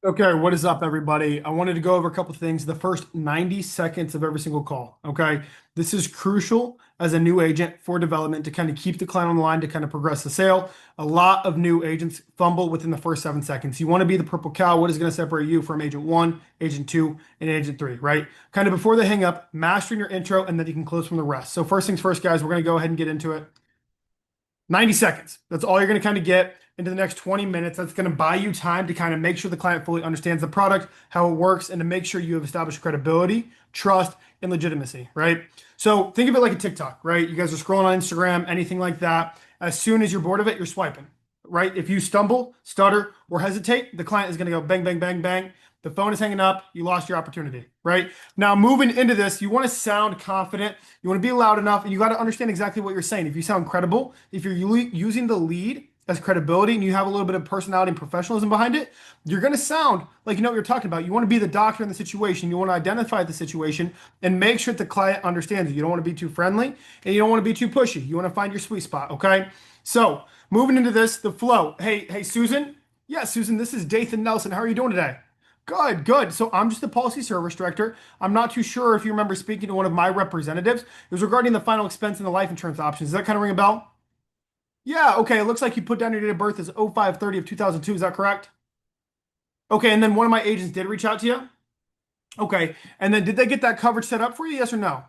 Okay, what is up, everybody? I wanted to go over a couple things. The first 90 seconds of every single call. Okay, this is crucial as a new agent for development to kind of keep the client on the line to kind of progress the sale. A lot of new agents fumble within the first 7 seconds. You want to be the purple cow. What is going to separate you from agent one, agent two, and agent three, right? Kind of before they hang up, mastering your intro, and then you can close from the rest. So, first things first, guys, we're going to go ahead and get into it. 90 seconds. That's all you're going to kind of get into the next 20 minutes. That's going to buy you time to kind of make sure the client fully understands the product, how it works, and to make sure you have established credibility, trust, and legitimacy, right? So think of it like a TikTok, right? You guys are scrolling on Instagram, anything like that. As soon as you're bored of it, you're swiping, right? If you stumble, stutter, or hesitate, the client is going to go bang, bang, bang, bang. The phone is hanging up. You lost your opportunity, right? Now, moving into this, you want to sound confident. You want to be loud enough, and you got to understand exactly what you're saying. If you sound credible, if you're using the lead as credibility and you have a little bit of personality and professionalism behind it, you're going to sound like you know what you're talking about. You want to be the doctor in the situation. You want to identify the situation and make sure that the client understands you. You don't want to be too friendly and you don't want to be too pushy. You want to find your sweet spot, okay? So, moving into this, the flow. Hey, Susan. Yeah, Susan, this is Dathan Nelson. How are you doing today? Good, good. So I'm just the policy service director. I'm not too sure if you remember speaking to one of my representatives. It was regarding the final expense and the life insurance options. Does that kind of ring a bell? Yeah, okay. It looks like you put down your date of birth as 05/30 of 2002. Is that correct? Okay, and then one of my agents did reach out to you? Okay. And then did they get that coverage set up for you? Yes or no?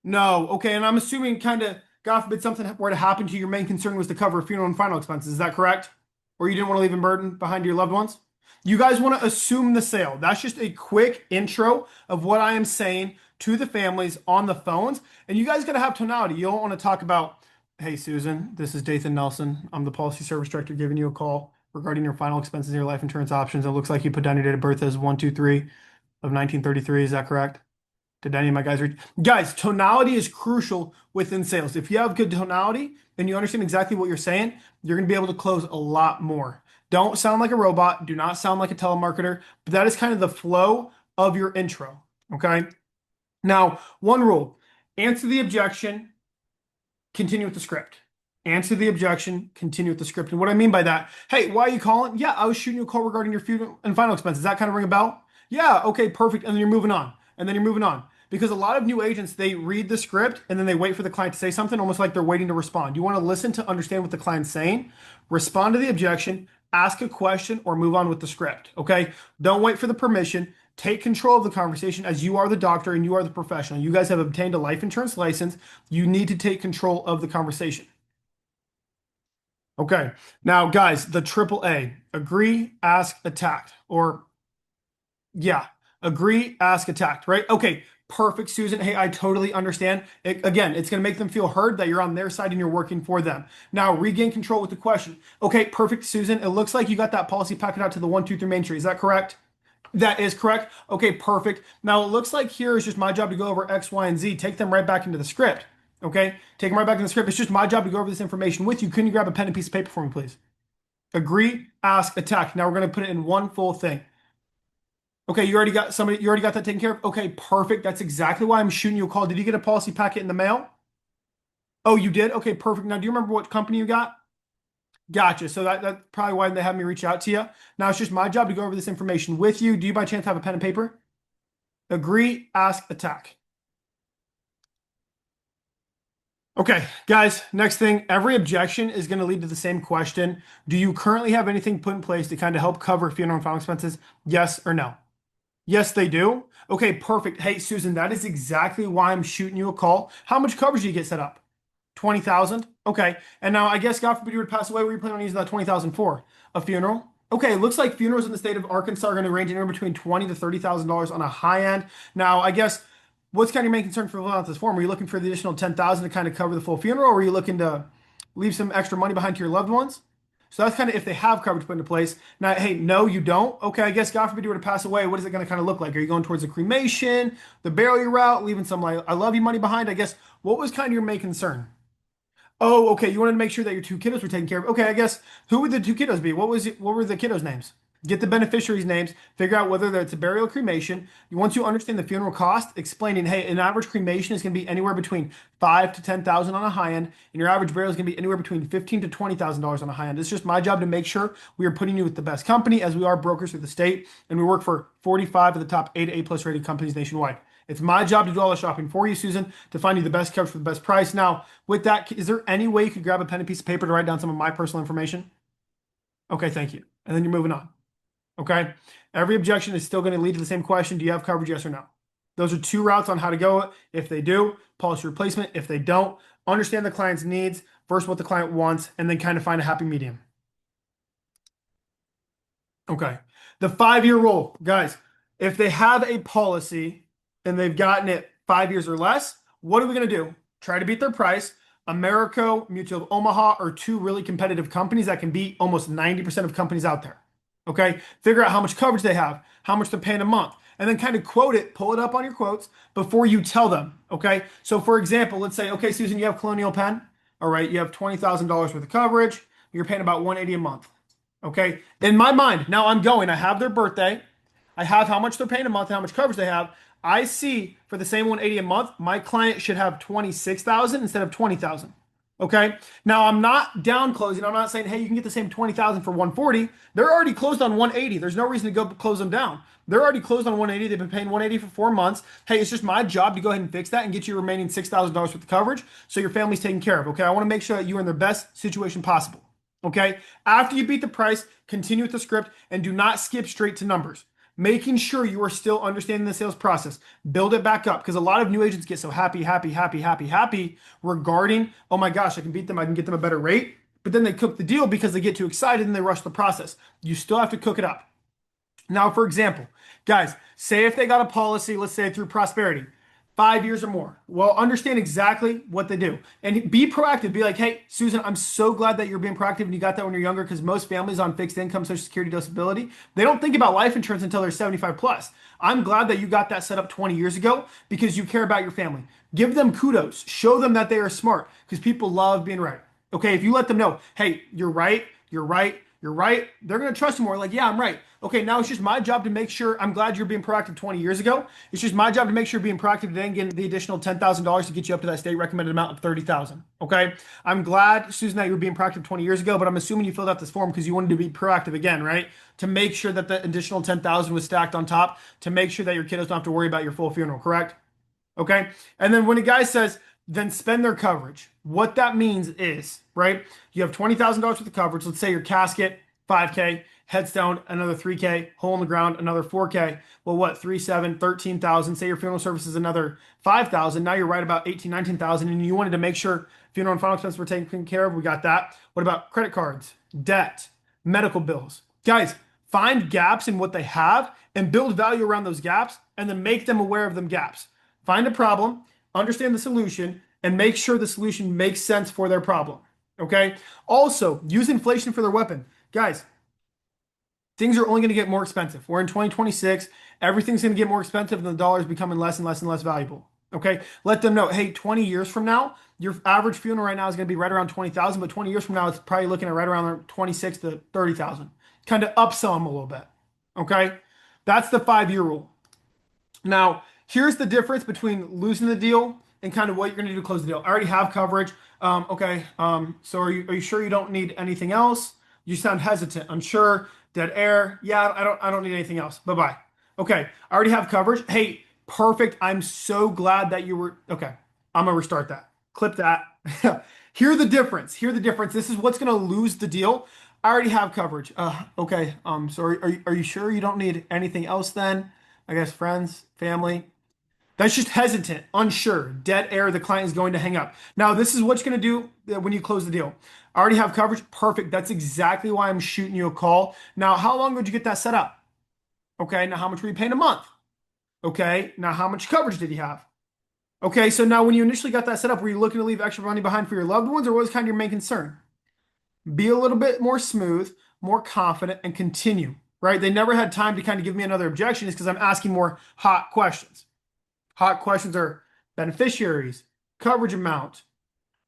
No. Okay, and I'm assuming kind of, God forbid something were to happen to you, your main concern was to cover funeral and final expenses. Is that correct? Or you didn't want to leave a burden behind your loved ones? You guys want to assume the sale. That's just a quick intro of what I am saying to the families on the phones. And you guys got to have tonality. You don't want to talk about, hey, Susan, this is Dathan Nelson. I'm the policy service director giving you a call regarding your final expenses and your life insurance options. It looks like you put down your date of birth as 123 of 1933. Is that correct? Did any of my guys reach? Guys, tonality is crucial within sales. If you have good tonality and you understand exactly what you're saying, you're going to be able to close a lot more. Don't sound like a robot. Do not sound like a telemarketer. But that is kind of the flow of your intro. Okay. Now, one rule, answer the objection, continue with the script. Answer the objection, continue with the script. And what I mean by that, hey, why are you calling? Yeah, I was shooting you a call regarding your funeral and final expenses. Does that kind of ring a bell? Yeah, okay, perfect. And then you're moving on. And then you're moving on. Because a lot of new agents, they read the script and then they wait for the client to say something, almost like they're waiting to respond. You want to listen to understand what the client's saying, respond to the objection, ask a question, or move on with the script. Okay? Don't wait for the permission. Take control of the conversation as you are the doctor and you are the professional. You guys have obtained a life insurance license. You need to take control of the conversation. Okay. Now, guys, the triple A, agree, ask, attack, or yeah, agree, ask, attacked, right? Okay, perfect, Susan. Hey, I totally understand. Again, it's going to make them feel heard that you're on their side and you're working for them. Now, regain control with the question. Okay, perfect, Susan. It looks like you got that policy packet out to the 123 Main Street. Is that correct? That is correct. Okay, perfect. Now, it looks like here is just my job to go over X, Y, and Z. Take them right back into the script. Okay, take them right back into the script. It's just my job to go over this information with you. Can you grab a pen and piece of paper for me, please? Agree, ask, attack. Now we're going to put it in one full thing. Okay, you already got that taken care of? Okay, perfect. That's exactly why I'm shooting you a call. Did you get a policy packet in the mail? Oh, you did? Okay, perfect. Now, do you remember what company you got? Gotcha. So that's probably why they have me reach out to you. Now it's just my job to go over this information with you. Do you by chance have a pen and paper? Agree, ask, attack. Okay, guys, next thing, every objection is going to lead to the same question. Do you currently have anything put in place to kind of help cover funeral and final expenses? Yes or no? Yes, they do. Okay, perfect. Hey, Susan, that is exactly why I'm shooting you a call. How much coverage do you get set up? 20,000? Okay. And now I guess God forbid you would pass away. What are you planning on using that 20,000 for? A funeral? Okay, it looks like funerals in the state of Arkansas are going to range anywhere between $20,000 to $30,000 on a high end. Now, I guess what's kind of your main concern for filling out this form? Are you looking for the additional 10,000 to kind of cover the full funeral, or are you looking to leave some extra money behind to your loved ones? So that's kind of if they have coverage put into place. Now, hey, no, you don't. Okay, I guess God forbid you were to pass away. What is it going to kind of look like? Are you going towards the cremation, the burial route, leaving some like I love you money behind? I guess what was kind of your main concern? Oh, okay. You wanted to make sure that your two kiddos were taken care of. Okay, I guess who would the two kiddos be? What were the kiddos' names? Get the beneficiaries' names, figure out whether it's a burial or cremation. Once you understand the funeral cost, explaining, hey, an average cremation is going to be anywhere between 5 to 10,000 on a high end, and your average burial is going to be anywhere between $15 to $20,000 on a high end. It's just my job to make sure we are putting you with the best company, as we are brokers through the state, and we work for 45 of the top 8 A+ rated companies nationwide. It's my job to do all the shopping for you, Susan, to find you the best coverage for the best price. Now, with that, is there any way you could grab a pen and piece of paper to write down some of my personal information? Okay, thank you. And then you're moving on. Okay. Every objection is still going to lead to the same question. Do you have coverage? Yes or no? Those are two routes on how to go. If they do, policy replacement. If they don't, understand the client's needs, first what the client wants, and then kind of find a happy medium. Okay. The 5-year rule, guys, if they have a policy and they've gotten it 5 years or less, what are we going to do? Try to beat their price. Americo, Mutual of Omaha are two really competitive companies that can beat almost 90% of companies out there. Okay. Figure out how much coverage they have, how much they're paying a month, and then kind of quote it, pull it up on your quotes before you tell them. Okay. So for example, let's say, okay, Susan, you have Colonial Penn. All right. You have $20,000 worth of coverage. You're paying about $180 a month. Okay. In my mind, now I have their birthday. I have how much they're paying a month, how much coverage they have. I see for the same 180 a month, my client should have 26,000 instead of 20,000. Okay. Now I'm not down closing. I'm not saying, hey, you can get the same 20,000 for 140. They're already closed on 180. There's no reason to go close them down. They're already closed on 180. They've been paying 180 for 4 months. Hey, it's just my job to go ahead and fix that and get you remaining $6,000 worth of coverage so your family's taken care of. Okay. I want to make sure that you're in the best situation possible. Okay. After you beat the price, continue with the script and do not skip straight to numbers. Making sure you are still understanding the sales process. Build it back up because a lot of new agents get so happy regarding, oh my gosh, I can beat them. I can get them a better rate. But then they cook the deal because they get too excited and they rush the process. You still have to cook it up. Now, for example, guys, say if they got a policy, let's say through Prosperity, 5 years or more. Well, understand exactly what they do and be proactive. Be like, hey, Susan, I'm so glad that you're being proactive and you got that when you're younger because most families on fixed income, Social Security, disability, they don't think about life insurance until they're 75 plus. I'm glad that you got that set up 20 years ago because you care about your family. Give them kudos. Show them that they are smart because people love being right. Okay, if you let them know, hey, you're right, you're right, you're right, they're going to trust you more. Like, yeah, I'm right. Okay, now it's just my job to make sure. I'm glad you're being proactive 20 years ago. It's just my job to make sure you're being proactive today and getting the additional $10,000 to get you up to that state recommended amount of 30,000. Okay, I'm glad, Susan, that you were being proactive 20 years ago, but I'm assuming you filled out this form because you wanted to be proactive again, right? To make sure that the additional 10,000 was stacked on top to make sure that your kiddos don't have to worry about your full funeral, correct? Okay. And then when a guy says, then spend their coverage, what that means is, right? You have $20,000 worth of coverage. Let's say your casket, 5K, headstone, another 3K, hole in the ground, another 4K. Well, what? 3, 7, 13,000. Say your funeral service is another 5,000. Now you're right about 18, 19,000. And you wanted to make sure funeral and final expenses were taken care of. We got that. What about credit cards, debt, medical bills? Guys, find gaps in what they have and build value around those gaps and then make them aware of them gaps. Find a problem, understand the solution, and make sure the solution makes sense for their problem. Okay? Also, use inflation for their weapon. Guys, things are only going to get more expensive. We're in 2026. Everything's going to get more expensive and the dollar is becoming less and less and less valuable. Okay? Let them know, hey, 20 years from now, your average funeral right now is going to be right around 20,000, but 20 years from now, it's probably looking at right around 26 to 30,000. Kind of upsell them a little bit. Okay? That's the 5-year rule. Now, here's the difference between losing the deal and kind of what you're going to do to close the deal. I already have coverage. Okay. So are you sure you don't need anything else? You sound hesitant. Unsure. Dead air. Yeah, I don't need anything else. Bye-bye. Okay. I already have coverage. Hey, perfect. I'm so glad that you were. Okay. I'm going to restart that. Clip that. Hear the difference. Hear the difference. This is what's going to lose the deal. I already have coverage. Okay. So are you sure you don't need anything else then? I guess friends, family. That's just hesitant, unsure, dead air. The client is going to hang up. Now, this is what you're going to do when you close the deal. I already have coverage. Perfect. That's exactly why I'm shooting you a call. Now, how long would you get that set up? Okay. Now, how much were you paying a month? Okay. Now, how much coverage did you have? Okay. So now when you initially got that set up, were you looking to leave extra money behind for your loved ones or what was kind of your main concern? Be a little bit more smooth, more confident, and continue, right? They never had time to kind of give me another objection is because I'm asking more hot questions. Hot questions are beneficiaries, coverage amount,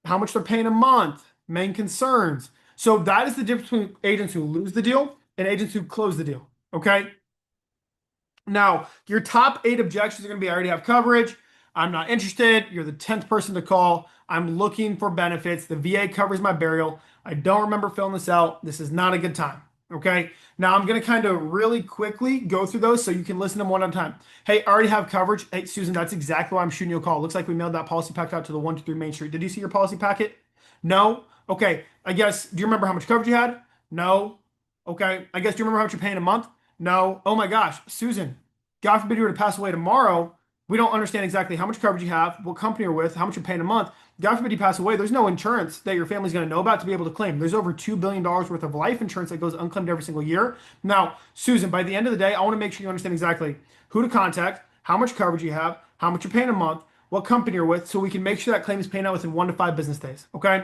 how much they're paying a month, main concerns. So that is the difference between agents who lose the deal and agents who close the deal. Okay. Now, your top 8 objections are going to be I already have coverage. I'm not interested. You're the 10th person to call. I'm looking for benefits. The VA covers my burial. I don't remember filling this out. This is not a good time. Okay. Now, I'm going to kind of really quickly go through those so you can listen to them one at a time. Hey, I already have coverage. Hey, Susan, that's exactly why I'm shooting you a call. Looks like we mailed that policy packet out to the 123 Main Street. Did you see your policy packet? No? Okay. I guess, do you remember how much coverage you had? No. Okay. I guess, do you remember how much you're paying a month? No. Oh my gosh, Susan, God forbid you were to pass away tomorrow. We don't understand exactly how much coverage you have, what company you're with, how much you're paying a month. God forbid you pass away. There's no insurance that your family's going to know about to be able to claim. There's over $2 billion worth of life insurance that goes unclaimed every single year. Now, Susan, by the end of the day, I want to make sure you understand exactly who to contact, how much coverage you have, how much you're paying a month, what company you're with, so we can make sure that claim is paying out within 1 to 5 business days. Okay?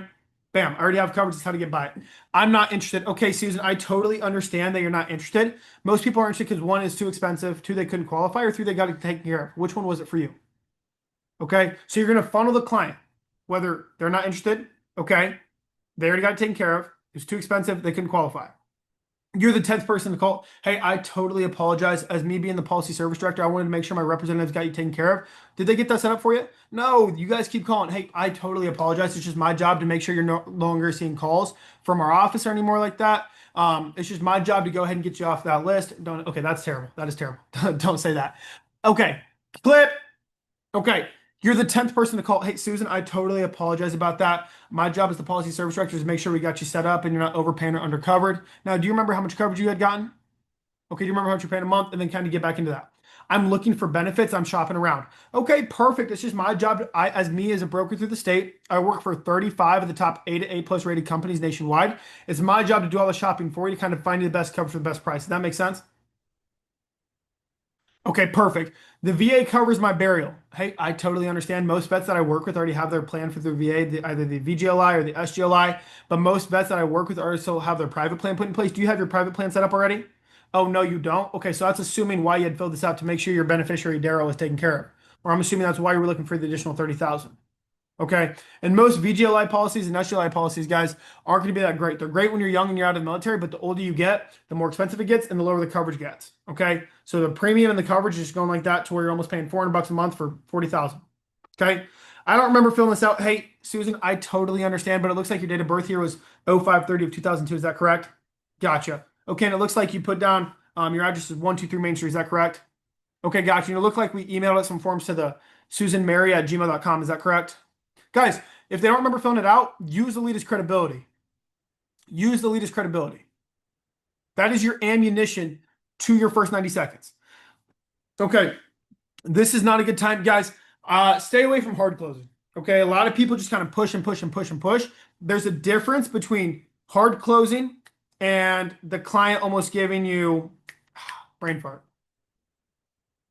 Bam, I already have coverage. That's how to get by it. I'm not interested. Okay, Susan, I totally understand that you're not interested. Most people aren't interested because one is too expensive, two, they couldn't qualify, or three, they got to take care of. Which one was it for you? Okay, so you're going to funnel the client, whether they're not interested, okay, they already got it taken care of, it's too expensive, they couldn't qualify. You're the 10th person to call. Hey, I totally apologize. As me being the policy service director, I wanted to make sure my representatives got you taken care of. Did they get that set up for you? No, you guys keep calling. Hey, I totally apologize. It's just my job to make sure you're no longer seeing calls from our office or anymore like that. It's just my job to go ahead and get you off that list. Don't, okay, that's terrible. That is terrible. Don't say that. Okay, clip. Okay, you're the 10th person to call. Hey, Susan, I totally apologize about that. My job as the policy service director is to make sure we got you set up and you're not overpaying or undercovered. Now, do you remember how much coverage you had gotten? Okay, do you remember how much you're paying a month? And then kind of get back into that. I'm looking for benefits. I'm shopping around. Okay, perfect. It's just my job. As me as a broker through the state, I work for 35 of the top A to A plus rated companies nationwide. It's my job to do all the shopping for you to kind of find you the best coverage for the best price. Does that make sense? Okay, perfect. The VA covers my burial. Hey, I totally understand. Most vets that I work with already have their plan for their VA, either the VGLI or the SGLI. But most vets that I work with also have their private plan put in place. Do you have your private plan set up already? Oh, no, you don't? Okay, so that's assuming why you had filled this out to make sure your beneficiary, Daryl, is taken care of. Or I'm assuming that's why you were looking for the additional 30,000. Okay. And most VGLI policies and SGLI policies, guys, aren't going to be that great. They're great when you're young and you're out of the military, but the older you get, the more expensive it gets and the lower the coverage gets. Okay. So the premium and the coverage is just going like that to where you're almost paying 400 bucks a month for 40,000. Okay. I don't remember filling this out. Hey, Susan, I totally understand, but it looks like your date of birth here was 05/30 of 2002. Is that correct? Gotcha. Okay. And it looks like you put down your address is 123 Main Street. Is that correct? Okay. Gotcha. And it looked like we emailed it some forms to the susanmary@gmail.com. Is that correct? Guys, if they don't remember filling it out, use the lead as credibility. Use the lead as credibility. That is your ammunition to your first 90 seconds. Okay, this is not a good time, guys. Stay away from hard closing. Okay, a lot of people just kind of push and push and push and push. There's a difference between hard closing and the client almost giving you brain fart.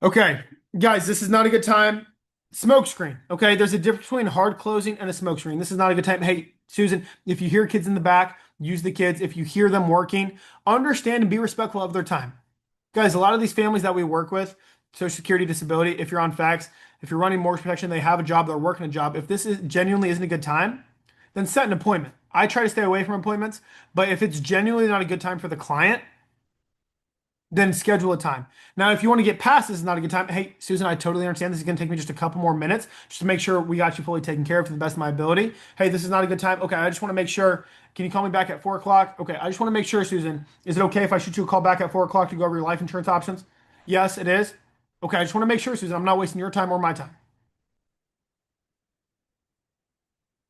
Okay, guys, this is not a good time. Smoke screen. Okay, there's a difference between hard closing and a smoke screen. This is not a good time. Hey, Susan, if you hear kids in the back, use the kids. If you hear them working, understand and be respectful of their time. Guys, a lot of these families that we work with, Social Security, disability, if you're on fax, if you're running mortgage protection, they have a job, they're working a job. If this is genuinely isn't a good time, then set an appointment. I try to stay away from appointments, but if it's genuinely not a good time for the client, then schedule a time. Now, if you want to get past this is not a good time, hey, Susan, I totally understand. This is going to take me just a couple more minutes just to make sure we got you fully taken care of to the best of my ability. Hey, this is not a good time. Okay, I just want to make sure. Can you call me back at 4 o'clock? Okay, I just want to make sure, Susan, is it okay if I shoot you a call back at 4 o'clock to go over your life insurance options? Yes, it is. Okay, I just want to make sure, Susan, I'm not wasting your time or my time.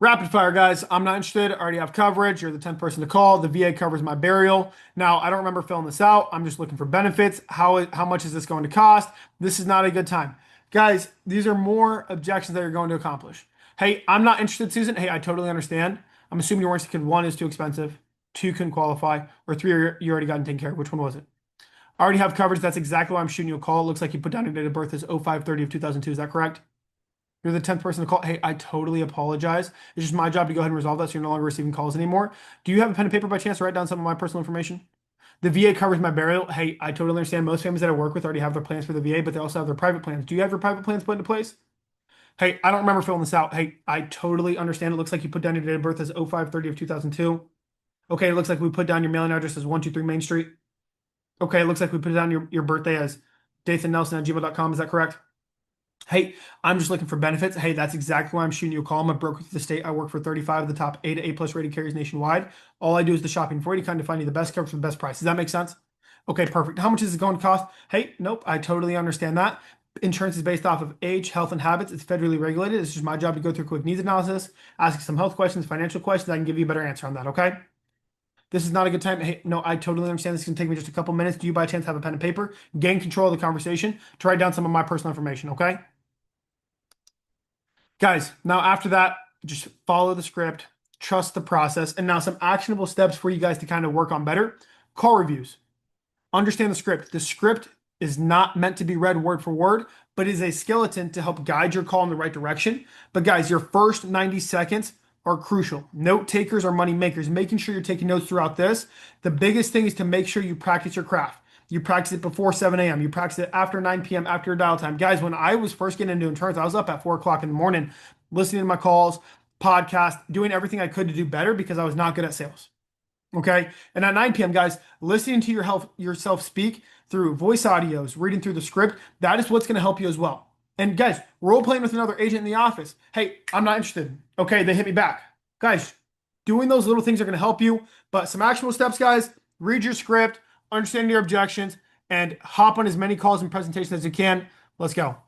Rapid fire, guys. I'm not interested. I already have coverage. You're the 10th person to call. The VA covers my burial. Now, I don't remember filling this out. I'm just looking for benefits. How much is this going to cost? This is not a good time. Guys, these are more objections that you're going to accomplish. Hey, I'm not interested, Susan. Hey, I totally understand. I'm assuming you weren't thinking one is too expensive, two couldn't qualify, or three you already gotten taken care of. Which one was it? I already have coverage. That's exactly why I'm shooting you a call. It looks like you put down your date of birth as 05/30 of 2002. Is that correct? You're the 10th person to call. Hey, I totally apologize. It's just my job to go ahead and resolve that so you're no longer receiving calls anymore. Do you have a pen and paper by chance to write down some of my personal information? The VA covers my burial. Hey, I totally understand. Most families that I work with already have their plans for the VA, but they also have their private plans. Do you have your private plans put into place? Hey, I don't remember filling this out. Hey, I totally understand. It looks like you put down your date of birth as 05/30 of 2002. Okay, it looks like we put down your mailing address as 123 Main Street. Okay, it looks like we put it down your birthday as dathannelson@gmail.com. Is that correct? Hey, I'm just looking for benefits. Hey, that's exactly why I'm shooting you a call. I'm a broker through the state. I work for 35 of the top A to A plus rated carriers nationwide. All I do is the shopping for you to kind of find you the best coverage for the best price. Does that make sense? Okay, perfect. How much is it going to cost? Hey, nope, I totally understand that. Insurance is based off of age, health, and habits. It's federally regulated. It's just my job to go through a quick needs analysis, ask you some health questions, financial questions. I can give you a better answer on that, okay? This is not a good time. Hey, no, I totally understand. This can take me just a couple minutes. Do you by chance have a pen and paper? Gain control of the conversation to write down some of my personal information, okay? Guys, now after that, just follow the script, trust the process, and now some actionable steps for you guys to kind of work on better. Call reviews. Understand the script. The script is not meant to be read word for word, but is a skeleton to help guide your call in the right direction. But guys, your first 90 seconds are crucial. Note takers are money makers. Making sure you're taking notes throughout this. The biggest thing is to make sure you practice your craft. You practice it before 7 a.m. You practice it after 9 p.m. after your dial time. Guys, when I was first getting into insurance, I was up at 4 o'clock in the morning, listening to my calls, podcast, doing everything I could to do better because I was not good at sales. Okay. And at 9 p.m., guys, listening to yourself speak through voice audios, reading through the script, that is what's going to help you as well. And guys, role playing with another agent in the office. Hey, I'm not interested. Okay, they hit me back. Guys, doing those little things are going to help you. But some actionable steps, guys, read your script, understand your objections, and hop on as many calls and presentations as you can. Let's go.